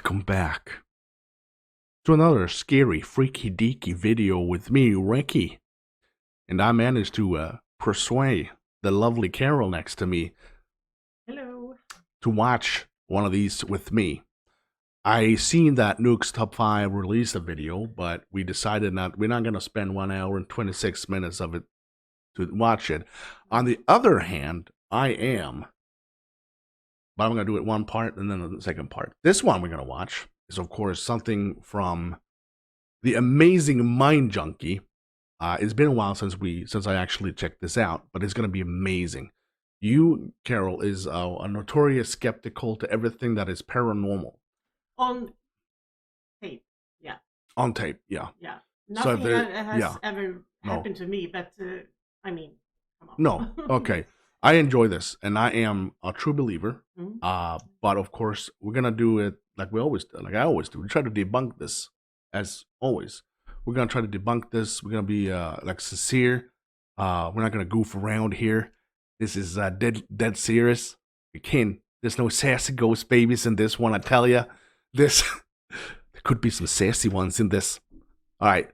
Welcome back to another scary, freaky deaky video with me, Recky. And I managed to persuade the lovely Carol next to me Hello. to watch one of these with me. I seen that Nuke's Top 5 released a video, but we decided we're not going to spend 1 hour and 26 minutes of it to watch it. On the other hand, I am, but I'm going to do it one part and then the second part. This one we're going to watch is, of course, something from the amazing Mindjunkie. It's been a while since I actually checked this out, but it's going to be amazing. You, Carol, is a notorious skeptical to everything that is paranormal. On tape, yeah. On tape, yeah. Yeah. So Nothing has ever happened to me, but I mean, come on. No, okay. I enjoy this, and I am a true believer. Mm-hmm. But of course, we're gonna do it like we always do, like I always do. We try to debunk this, as always. We're gonna try to debunk this. We're gonna be like sincere. We're not gonna goof around here. This is dead serious. You can't. There's no sassy ghost babies in this one. I tell you, this there could be some sassy ones in this. All right.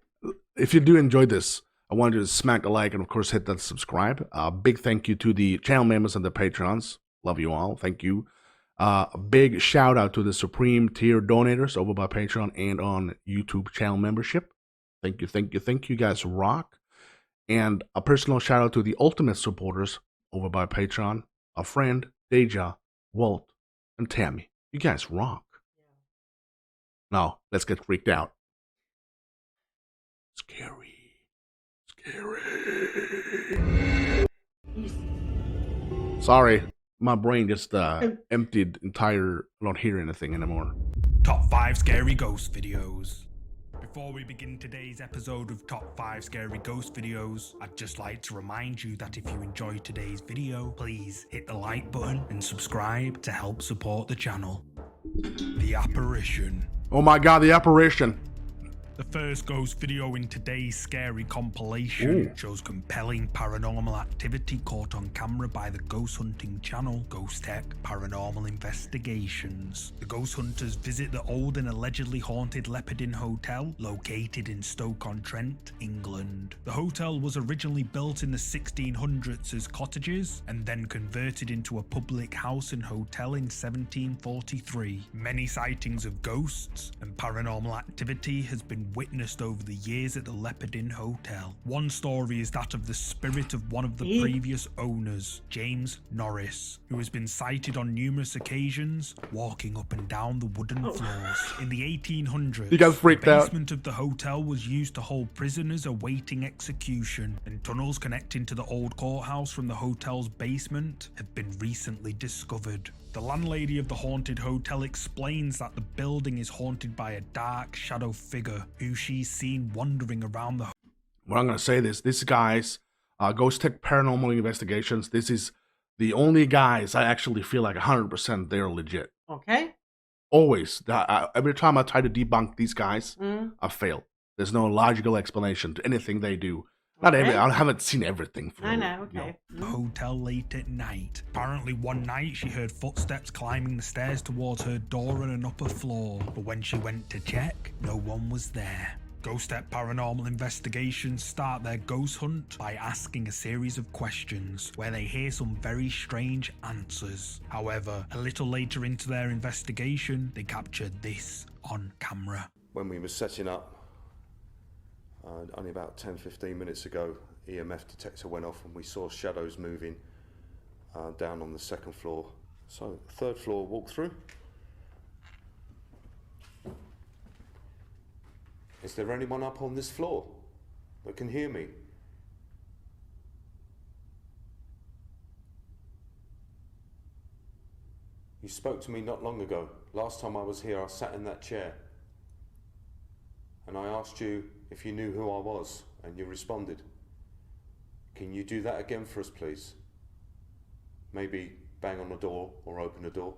If you do enjoy this, I want you to smack a like and, of course, hit that subscribe. Big thank you to the channel members and the patrons. Love you all. Thank you. A big shout out to the Supreme Tier donators over by Patreon and on YouTube channel membership. Thank you, thank you, thank you. You guys rock. And a personal shout out to the Ultimate supporters over by Patreon. A friend, Deja, Walt, and Tammy. You guys rock. Now, let's get freaked out. Scary. Sorry, my brain just emptied entire. I don't hear anything anymore. Top 5 Scary Ghost Videos. Before we begin today's episode of Top 5 Scary Ghost Videos, I'd just like to remind you that if you enjoyed today's video, please hit the like button and subscribe to help support the channel. The Apparition. Oh my god, the apparition. The first ghost video in today's scary compilation shows compelling paranormal activity caught on camera by the ghost hunting channel Ghost Tech Paranormal Investigations. The ghost hunters visit the old and allegedly haunted Leopard Inn Hotel located in Stoke-on-Trent, England. The hotel was originally built in the 1600s as cottages and then converted into a public house and hotel in 1743. Many sightings of ghosts and paranormal activity has been witnessed over the years at the Leopard Inn Hotel. One story is that of the spirit of one of the previous owners, James Norris, who has been sighted on numerous occasions walking up and down the wooden floors. In the 1800s, you guys freaked the out. basement of the hotel was used to hold prisoners awaiting execution, and tunnels connecting to the old courthouse from the hotel's basement have been recently discovered. The landlady of the haunted hotel explains that the building is haunted by a dark shadow figure who she's seen wandering around the Well, I'm going to say this guys, Ghost Tech Paranormal Investigations, this is the only guys I actually feel like 100% they're legit. Okay. Always. Every time I try to debunk these guys, I fail. There's no logical explanation to anything they do. Not every. I haven't seen everything. I know. Okay. The hotel late at night. Apparently, one night she heard footsteps climbing the stairs towards her door on an upper floor. But when she went to check, no one was there. Ghost Tech Paranormal Investigations start their ghost hunt by asking a series of questions where they hear some very strange answers. However, a little later into their investigation, they captured this on camera. When we were setting up, only about 10-15 minutes ago, EMF detector went off and we saw shadows moving down on the second floor. So, third floor walk through. Is there anyone up on this floor that can hear me? You spoke to me not long ago. Last time I was here, I sat in that chair. And I asked you if you knew who I was, and you responded. Can you do that again for us, please? Maybe bang on the door or open the door.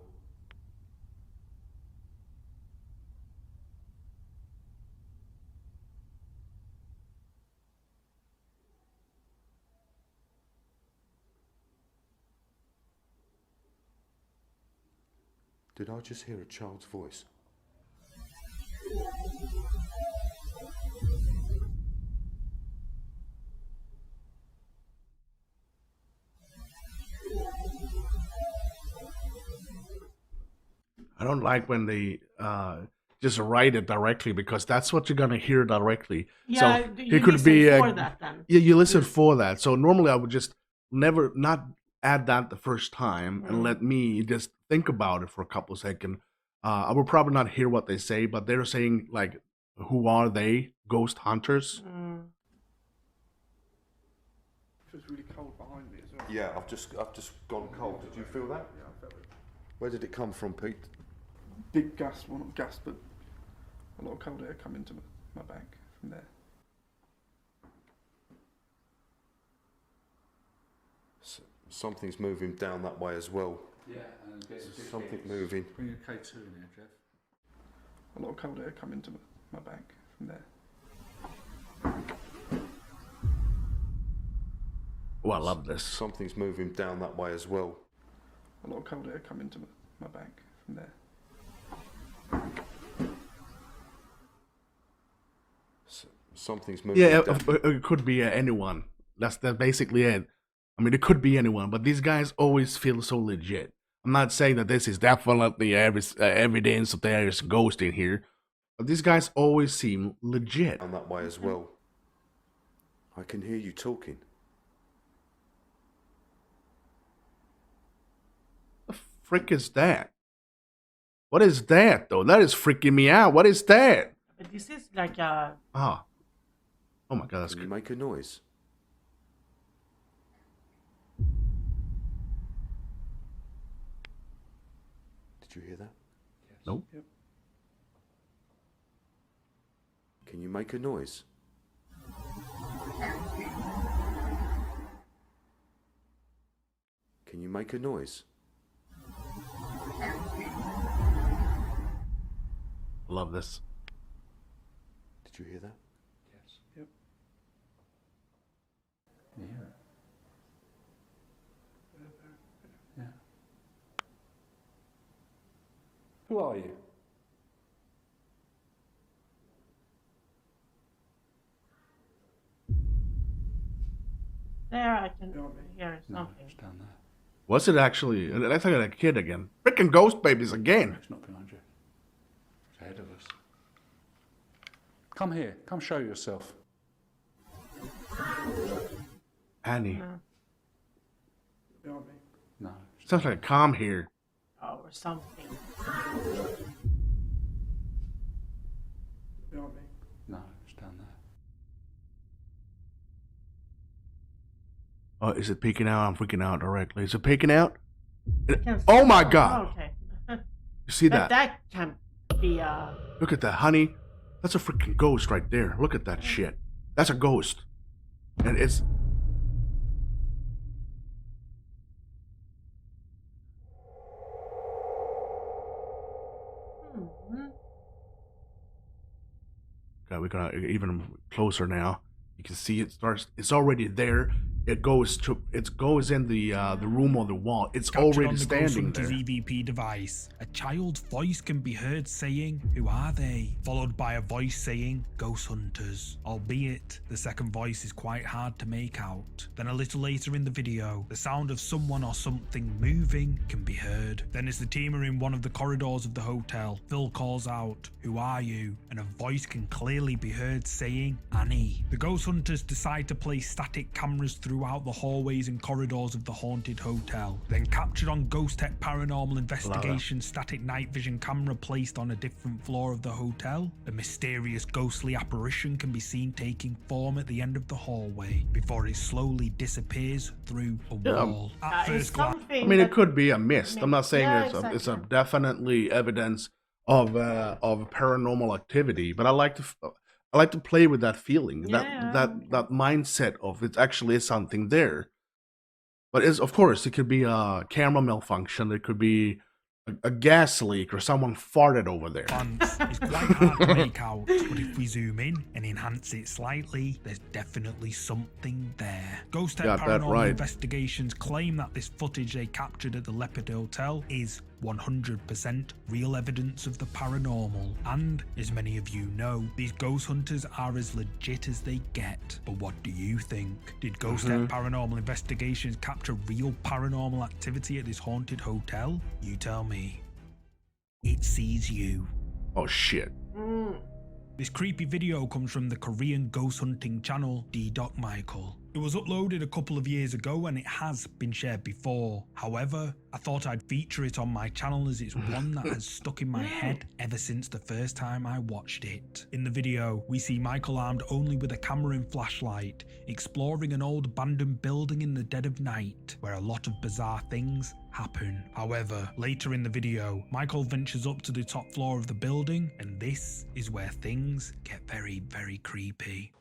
Did I just hear a child's voice? I don't like when they just write it directly because that's what you're gonna hear directly. Yeah, So you it could listen be for that then. yeah, you listen for that. So normally I would just never not add that the first time and let me just think about it for a couple of seconds. I would probably not hear what they say, but they're saying like, "Who are they? Ghost hunters?" It was really cold behind me as well. Yeah, I've just gone cold. Did you feel that? Yeah, I felt it. Where did it come from, Pete? Big gust, well not gust, but a lot of cold air come into my back from there. Something's moving down that way as well. Yeah, and Something moving. Bring a K2 in here, Jeff. A lot of cold air come into my back from there. Oh, I love this. Something's moving down that way as well. A lot of cold air come into my back from there. Something's moving. Yeah, down. it could be anyone. That's basically it. I mean, it could be anyone, but these guys always feel so legit. I'm not saying that this is definitely evidence that there is a ghost in here, but these guys always seem legit. Down that way as well. I can hear you talking. The frick is that? What is that, though? That is freaking me out. What is that? But this is like a... Ah. Oh my god, that's Can you good. make a noise? Did you hear that? Yes. Nope. Yep. Can you make a noise? Can you make a noise? I love this. Did you hear that? Yes. Yep. Can you hear it? Yeah. Who are you? There I can Yeah. hear No, something. it's down there. Was it actually? That's like a kid again. Freaking ghost babies again. It's not behind you. It's ahead of us. Come here. Come show yourself. Annie. Behind me. No. It's Sounds like a calm here. Or something. Behind me. No, it's down there. Oh, is it peeking out? I'm freaking out directly. Is it peeking out? Can see- Oh my god. Okay. You see But that? that can be Look at that, honey. That's a freaking ghost right there. Look at that shit. That's a ghost. And it's... God, we're gonna even closer now. You can see it starts. It's already there. It goes in the room on the wall. It's Captured on already the Ghost standing Hunter's there. EVP device, a child's voice can be heard saying, "Who are they?" followed by a voice saying, "Ghost Hunters," albeit the second voice is quite hard to make out. Then a little later in the video, the sound of someone or something moving can be heard. Then as the team are in one of the corridors of the hotel, Phil calls out, "Who are you?" and a voice can clearly be heard saying, "Annie." The Ghost Hunters decide to place static cameras throughout the hallways and corridors of the haunted hotel. Then captured on Ghost Tech Paranormal Investigation static night vision camera placed on a different floor of the hotel, a mysterious ghostly apparition can be seen taking form at the end of the hallway before it slowly disappears through a wall. At it's first glance, something I mean, it that- could be a mist. I'm not saying Yeah, it's a exactly. definitely evidence of paranormal activity, but I like to play with that feeling, Yeah, that mindset of it actually is something there. But of course, it could be a camera malfunction. It could be a gas leak or someone farted over there. It's quite hard to make out, but if we zoom in and enhance it slightly, there's definitely something there. Ghost Tech Got that Paranormal right. Investigations claim that this footage they captured at the Leopard Hotel is 100% real evidence of the paranormal. And, as many of you know, these ghost hunters are as legit as they get. But what do you think? Did Ghost Tech Paranormal Investigations capture real paranormal activity at this haunted hotel? You tell me. it sees you. Oh shit. This creepy video comes from the Korean ghost hunting channel Michael. It was uploaded a couple of years ago and it has been shared before. However, I thought I'd feature it on my channel as it's one that has stuck in my head ever since the first time I watched it. In the video, we see Michael armed only with a camera and flashlight, exploring an old abandoned building in the dead of night, where a lot of bizarre things happen. However, later in the video, Michael ventures up to the top floor of the building, and this is where things get very, very creepy.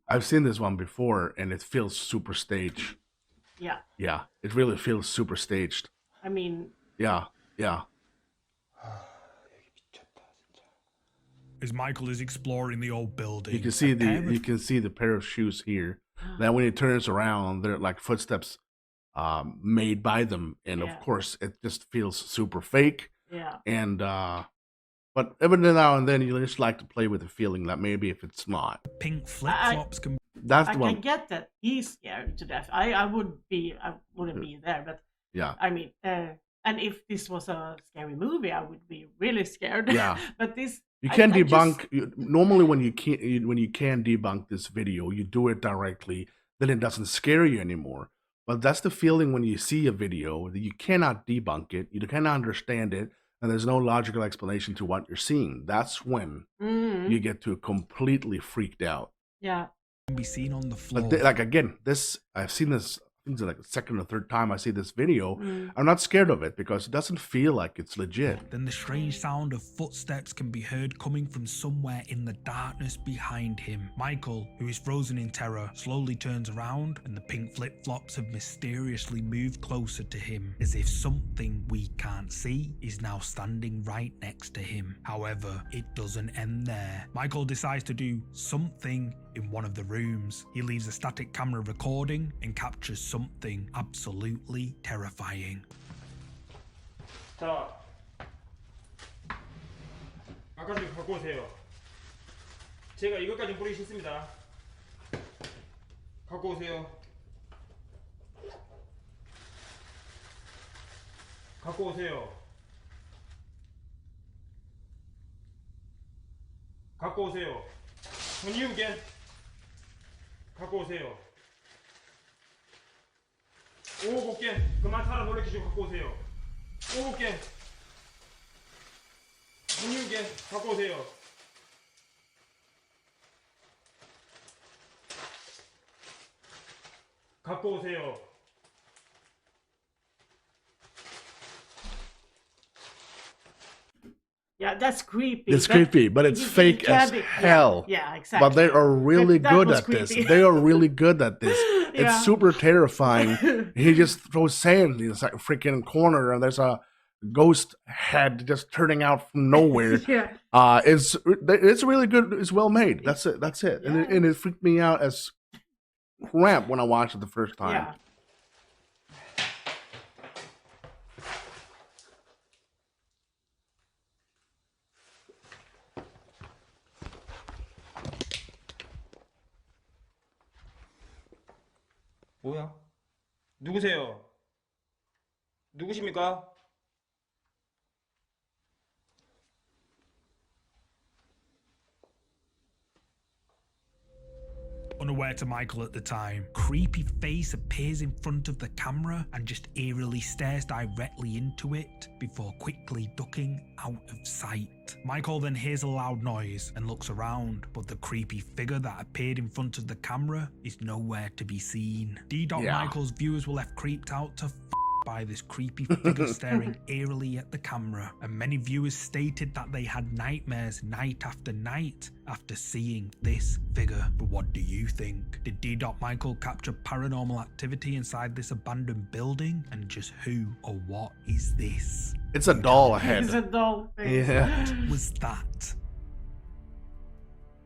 I've seen this one before, and it feels super staged. Yeah. Yeah, it really feels super staged. I mean, Yeah, yeah. As Michael is exploring the old building, You can see the pair of shoes here. Then when he turns around, they're like footsteps made by them, and of course it just feels super fake. yeah. And but every now and then you just like to play with the feeling that maybe if it's not. pink flip-flops can That's I the one. can get that he's scared to death. I wouldn't be there, but Yeah. I mean, and if this was a scary movie, I would be really scared. Yeah. But this You can I debunk normally when you can debunk this video, you do it directly, then it doesn't scare you anymore. But that's the feeling when you see a video that you cannot debunk it, you cannot understand it, and there's no logical explanation to what you're seeing. That's when you get to completely freaked out. Yeah. be seen on the floor. But like again, this I've seen this. I think it's like the second or third time I see this video. I'm not scared of it because it doesn't feel like it's legit. Then the strange sound of footsteps can be heard coming from somewhere in the darkness behind him. Michael, who is frozen in terror, slowly turns around and the pink flip-flops have mysteriously moved closer to him, as if something we can't see is now standing right next to him. However, it doesn't end there. Michael decides to do something in one of the rooms. He leaves a static camera recording and captures something absolutely terrifying. 자, 아까 좀 갖고 오세요. 제가 이것까지 뿌리기 싫습니다. 갖고 오세요. 갖고 오세요. 갖고 오세요. When you again. 갖고 오세요. 5개. 그만 사람 놀래키지 갖고 오세요. 5개. When you again. 갖고 오세요. 갖고 오세요. Yeah, that's creepy. It's creepy, but it's fake as hell. Yeah, exactly. But they are really That good was at this. creepy. They are really good at this. Yeah. It's super terrifying. He just throws sand in this like freaking corner, and there's a ghost head just turning out from nowhere. Yeah. It's really good. It's well made. That's it. That's it. Yeah. And it freaked me out as crap when I watched it the first time. Yeah. 뭐야? 누구세요? 누구십니까? Unaware to Michael at the time, creepy face appears in front of the camera and just eerily stares directly into it before quickly ducking out of sight. Michael then hears a loud noise and looks around, but the creepy figure that appeared in front of the camera is nowhere to be seen. Michael's viewers were left creeped out to by this creepy figure staring eerily at the camera, and many viewers stated that they had nightmares night after night after seeing this figure. But what do you think? Did Michael capture paranormal activity inside this abandoned building? And just who or what is this? It's a doll head. It's a doll face. Yeah. What was that?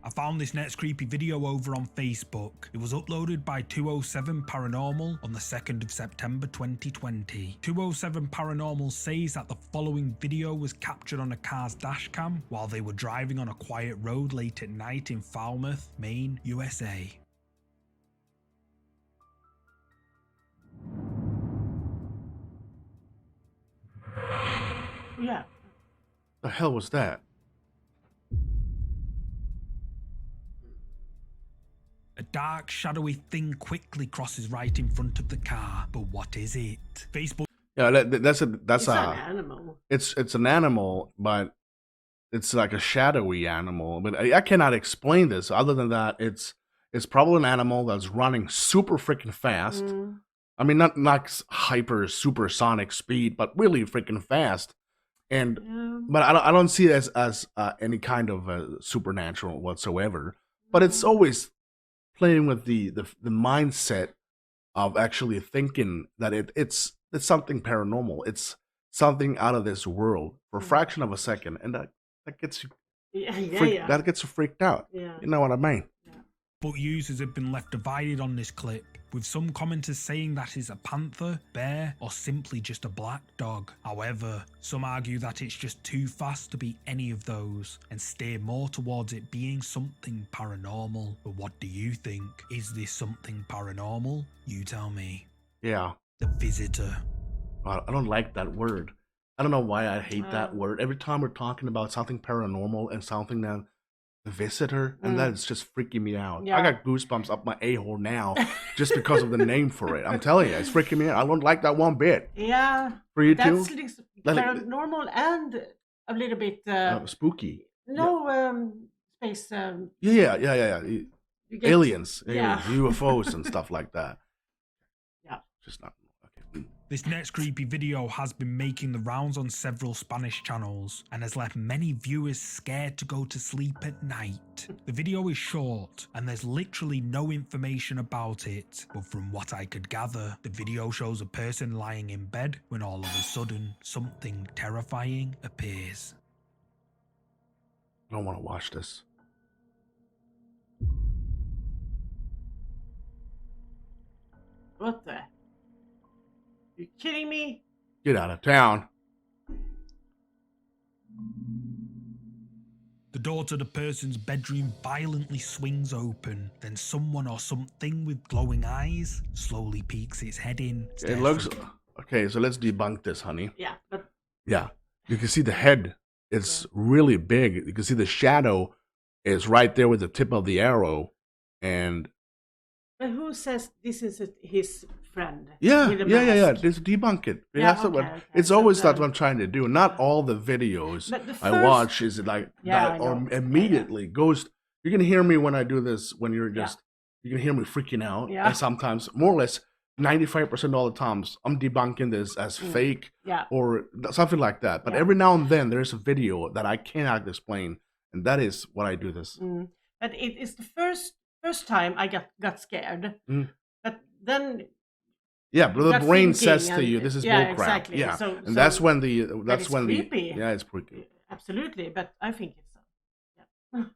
I found this next creepy video over on Facebook. It was uploaded by 207 Paranormal on the 2nd of September 2020. 207 Paranormal says that the following video was captured on a car's dashcam while they were driving on a quiet road late at night in Falmouth, Maine, USA. Yeah. The hell was that? A dark, shadowy thing quickly crosses right in front of the car, but what is it? Facebook. Yeah, that's It's an animal. It's an animal, but it's like a shadowy animal. But I cannot explain this other than that it's probably an animal that's running super freaking fast. I mean, not hyper supersonic speed, but really freaking fast. And but I don't see it as any kind of supernatural whatsoever. But it's always playing with the mindset of actually thinking that it's something paranormal. It's something out of this world for a fraction of a second, and that gets you that gets you freaked out. Yeah. You know what I mean? But users have been left divided on this clip, with some commenters saying that is a panther, bear, or simply just a black dog. However, some argue that it's just too fast to be any of those and steer more towards it being something paranormal. But what do you think? Is this something paranormal? You tell me. Yeah. The visitor. I don't like that word. I don't know why I hate that word. Every time we're talking about something paranormal and something that the visitor, and that is just freaking me out. Yeah. I got goosebumps up my a-hole now just because of the name for it. I'm telling you, it's freaking me out. I don't like that one bit. Yeah. For you too? That's paranormal and a little bit spooky. No, space. Yeah. You get- Aliens, Yeah. UFOs and stuff like that. Yeah. Just not okay. This next creepy video has been making the rounds on several Spanish channels and has left many viewers scared to go to sleep at night. The video is short and there's literally no information about it, but from what I could gather, the video shows a person lying in bed when all of a sudden something terrifying appears. I don't want to watch this. What the? You kidding me? Get out of town. The door to the person's bedroom violently swings open, then someone or something with glowing eyes slowly peeks its head in. It looks okay, so let's debunk this, honey. Yeah, but Yeah. You can see the head. It's really big. You can see the shadow is right there with the tip of the arrow. And who says this is his friend? yeah. with a mask? Just debunk it. Yeah, That's what, okay. it's So always that's then- what I'm trying to do. Not all the videos But the I first- watch is like Yeah, that, I or know. immediately goes. You can hear me when I do this. When you're just, you can hear me freaking out. Yeah. And sometimes, more or less, 95% of all the times, I'm debunking this as fake Yeah. or something like that. But Yeah. every now and then, there's a video that I cannot explain, and that is what I do this. But it is the first time I got scared. Mm. But then Yeah, but the Gut brain thinking says to and- you, "This is yeah, bullcrap." exactly. Yeah, So- and that's so- when the it's creepy. it's creepy. absolutely, but I think it's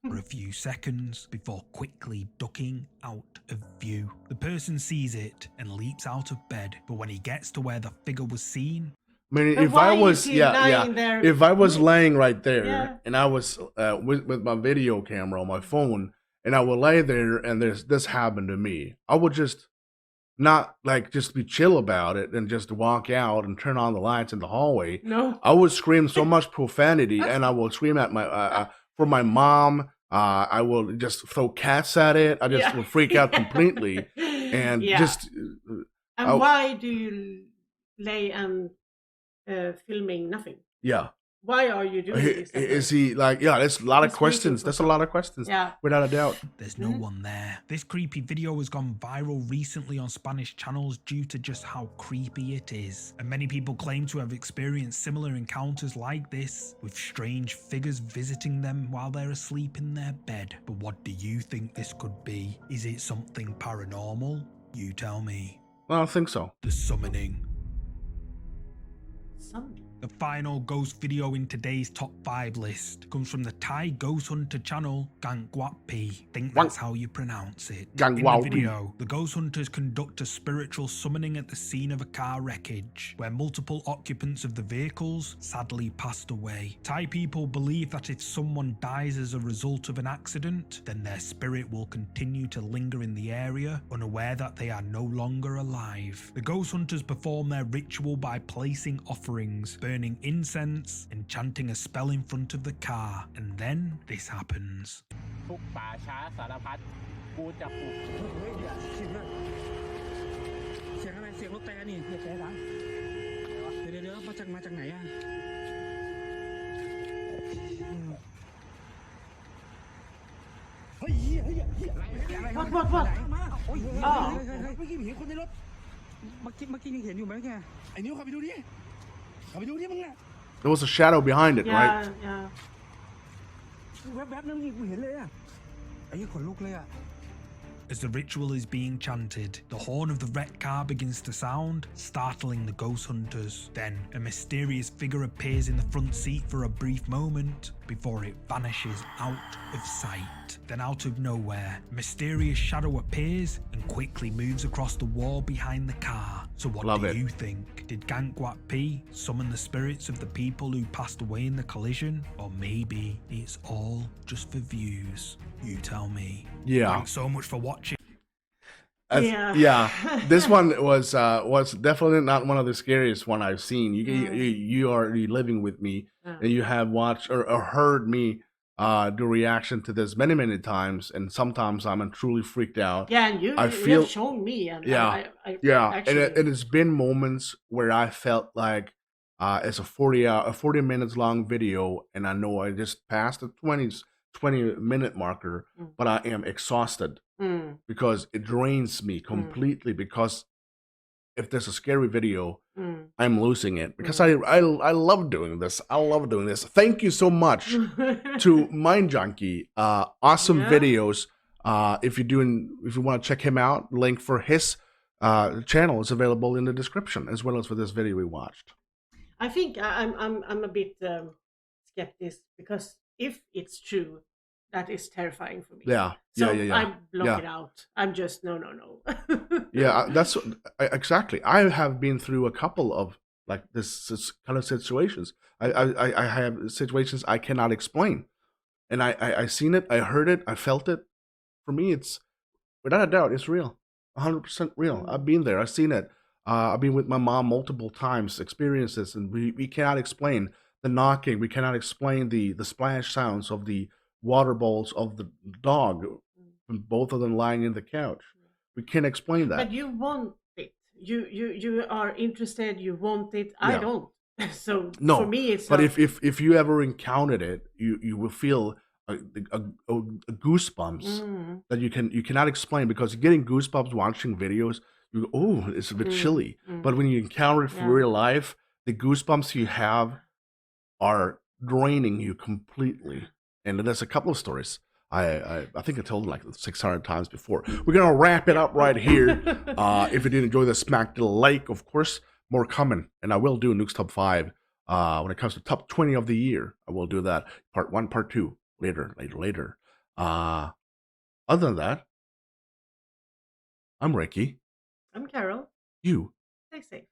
For a few seconds before quickly ducking out of view. The person sees it and leaps out of bed, but when he gets to where the figure was seen, I mean, But if why I is was, he lying there? if I was laying right there Yeah. and I was with my video camera on my phone, and I would lay there and this happened to me, I would just not like just be chill about it and just walk out and turn on the lights in the hallway. no. I would scream so much profanity, and I would scream at my for my mom. I will just throw cats at it. I just will freak out completely, and just. And why do you lay and filming nothing? Yeah. Why are you doing this? Is he like? Yeah, there's a lot of He's questions. freaking There's a lot of questions. Yeah. Without a doubt. There's no one there. This creepy video has gone viral recently on Spanish channels due to just how creepy it is. And many people claim to have experienced similar encounters like this, with strange figures visiting them while they're asleep in their bed. But what do you think this could be? Is it something paranormal? You tell me. I don't think so. The summoning. Summoning. The final ghost video in today's top 5 list comes from the Thai ghost hunter channel Gangwappi. Think that's how you pronounce it. In the video, the ghost hunters conduct a spiritual summoning at the scene of a car wreckage, where multiple occupants of the vehicles sadly passed away. Thai people believe that if someone dies as a result of an accident, then their spirit will continue to linger in the area, unaware that they are no longer alive. The ghost hunters perform their ritual by placing offerings, burning incense, and chanting a spell in front of the car, and then this happens. What? There was a shadow behind it, right? Yeah. As the ritual is being chanted, the horn of the wrecked car begins to sound, startling the ghost hunters. Then, a mysterious figure appears in the front seat for a brief moment, before it vanishes out of sight. Then out of nowhere, a mysterious shadow appears and quickly moves across the wall behind the car. So what do you think? Did Gangwappi summon the spirits of the people who passed away in the collision? Or maybe it's all just for views? You tell me. Yeah. Thanks so much for watching. This one was definitely not one of the scariest one I've seen. You are living with me, and you have watched or heard me do reaction to this many times, and sometimes I'm truly freaked out. Yeah, and you have shown me, and actually... and it's been moments where I felt like it's a 40 minutes long video, and I know I just passed the 20-minute marker, but I am exhausted because it drains me completely. Because if there's a scary video, I'm losing it because I love doing this. I love doing this. Thank you so much to Mindjunkie. Awesome videos. If you want to check him out, link for his channel is available in the description, as well as for this video we watched. I think I'm a bit skeptic, because if it's true, that is terrifying for me. Yeah. I block it out. I'm just no. Yeah, that's exactly. I have been through a couple of like this kind of situations. I have situations I cannot explain, and I seen it, I heard it, I felt it. For me, it's without a doubt, it's real, 100% real. I've been there, I've seen it. I've been with my mom multiple times, experienced this, and we cannot explain the knocking. We cannot explain the splash sounds of the water bowls of the dog, both of them lying in the couch. We can't explain that. But you want it. You are interested. You want it. I don't. So no, for me, it's. But if you ever encountered it, you will feel a goosebumps that you cannot explain, because getting goosebumps watching videos, you go, oh, it's a bit chilly. But when you encounter it for real life, the goosebumps you have are draining you completely. And there's a couple of stories. I think I told them like 600 times before. We're gonna wrap it up right here. If you did enjoy this, smack the like. Of course, more coming, and I will do Nuke's top 5 when it comes to top 20 of the year. I will do that, part 1, part 2, later. Other than that, I'm Recky. I'm Carol. You Stay safe.